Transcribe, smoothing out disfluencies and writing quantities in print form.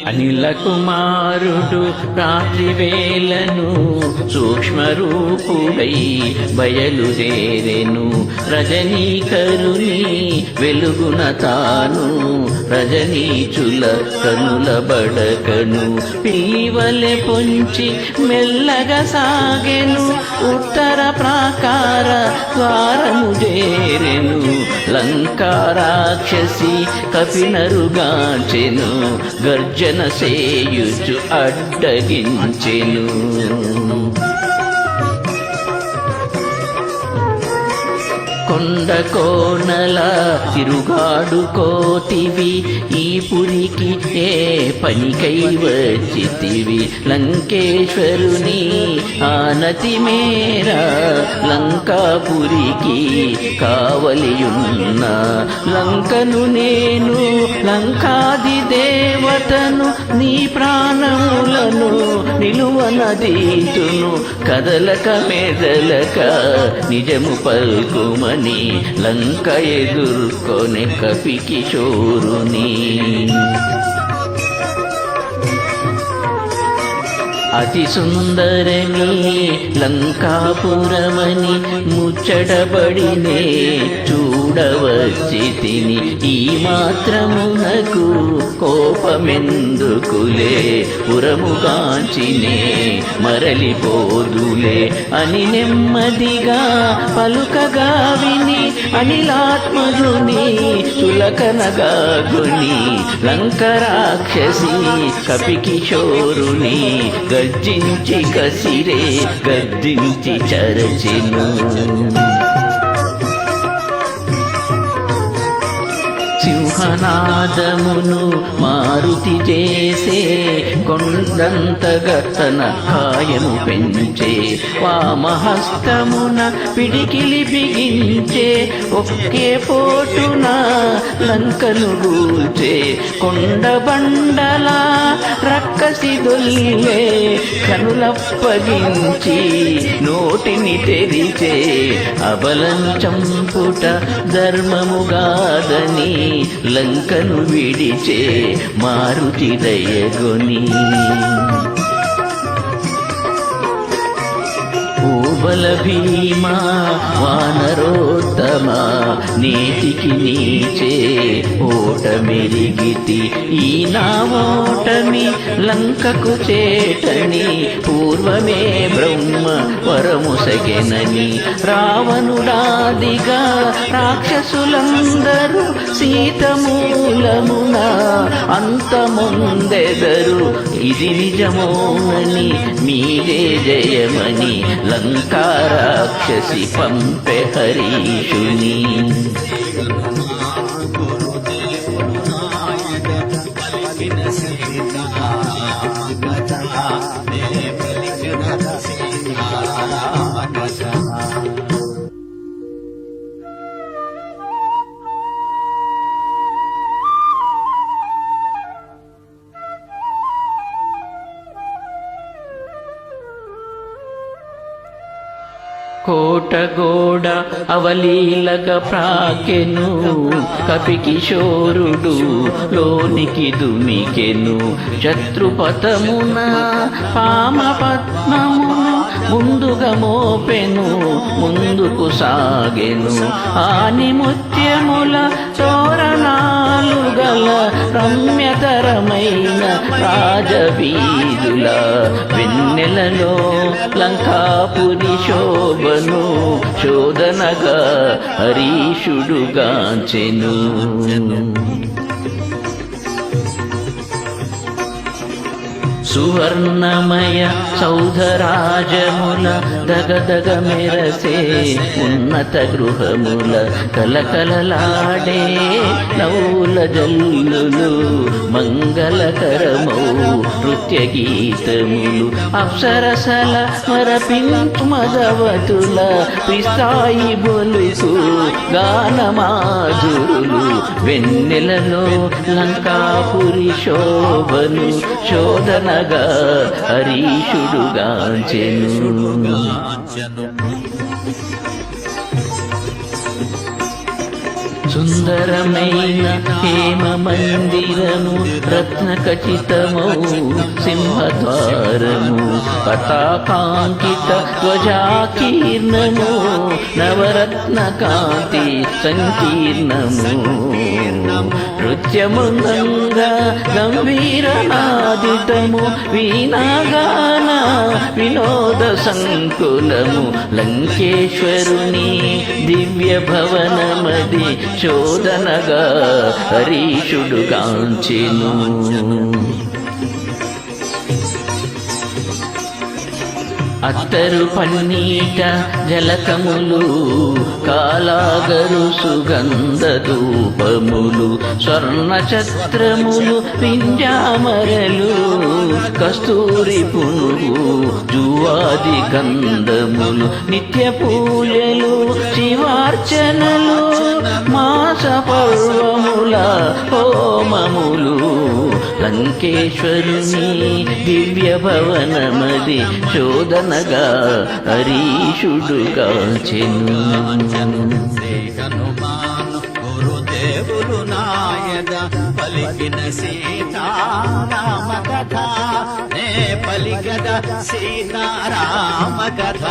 అనిల కుమారుడు రాత్రి వేళను సూక్ష్మరూపుడై బయలుదేరెను. రజనీకరుని వెలుగున తాను రజనీచుల కనుల బడకను. పిల్లివలె పొంచి మెల్లగా సాగెను. ఉత్తర ప్రాకార ద్వారము చేరెను. లంకా రాక్షసి కపినరుగాచెను. గర్జన సేయుచు అడ్డగించెను. కొండ కోనల తిరుగాడుకోతివి. ఈ పురికి ఏ పనికై వచ్చితివి. లంకేశ్వరుని ఆనతి మేర లంకాపురికి కావలియున్న. లంకను నేను లంకాది దేవతను. నీ ప్రాణములను నిలువనదీతును. కదలక మెదలక నిజము పల్కుమని లంక ఎదుర్కొనే కపికిశోరుని. అతి సుందరని లంకాపురమని ముచ్చటబడినే చూడవచ్చి తిని. ఈ మాత్రమునకు కోపమెందుకులే పురముగాంచినే మరలిపోదులే అని నెమ్మదిగా పలుకగా విని అనిలాత్మజుని చులకనగా గుని. లంక రాక్షసి కపికిశోరుని గర్జించి కసిరే గర్జించి చరచెను. సింహనాదమును మారుతి చేసే కొండంతగా తన కాయము పెంచే. వామహస్తమున పిడికిలి బిగించే. ఒకే పోటున లంకను గూల్చే. కొండబండల రక్కసి దొల్లే. కనులప్పగించి నోటిని తెరిచే. అబలను చంపుట ధర్మముగాదని లంకను విడిచే మారుతి దయగొని. బల భీమా వానరోత్తమ నేటికి నీచే ఓటమెరిగితి. ఈ నా ఓటమి లంకకు చేటని పూర్వమే బ్రహ్మ వరముసగెనని. రావణుడాదిగా రాక్షసులందరూ సీతమూలమున అంతముందెదరు. ఇది నిజమోనని మీరే జయమని లంకా రాక్షసి పంపె హరీషుని. కోటగోడ అవలీలగ ప్రాకెను. కపికిశోరుడు లోనికి దుమికెను. శత్రుపథమున పామపద్మమును ముందుగా మోపెను. ముందుకు సాగెను. ఆని ముత్యముల తోరణాలు గల రమ్యతరమైన రాజవీధుల వెన్నెలలో లంకాపురి శోభను శోధనగా హరీషుడుగాంచెను. సువర్ణమయ సౌధరాజముల దగదగ మెరసే ఉన్నత గృహముల కలకలలాడే నవ్వుల జల్లులు. మంగళకరమౌ నృత్య గీతములు. అప్సరసల మరపించు మదవతుల పిస్తాయి బొలుసు గానమాధురులు. వెన్నెలలో లంకాపురి శోభను శోధనగా హరీషుడుగాంచెను. సుందరమైన హేమ మందిరము రత్న ఖచితమౌ సింహద్వారము పతాకాంకిత ధ్వజాకీర్ణము నవరత్న కాంతి సంకీర్ణము నృత్యముందంగా గంభీర నాదితము వీణాగాన వినోద సంకులము లంకేశ్వరుని దివ్య భవనమది శోధనగా హరీషుడు కాంచెను. అత్తరు పన్నీట జలకములు కాలాగరు సుగంధ ధూపములు స్వర్ణ ఛత్రములు వింజామరలు కస్తూరి పునుగు జువాది గంధములు నిత్య పూజలు శివార్చనలు మాస పర్వముల హోమములు లంకేశ్వరుని దివ్య భవనమది శోధనగా హరీషుడు కాంచెను. గురుదేవులు నాయద పలికిన సీతారామ కథ నే పలికద సీతారామ కథ.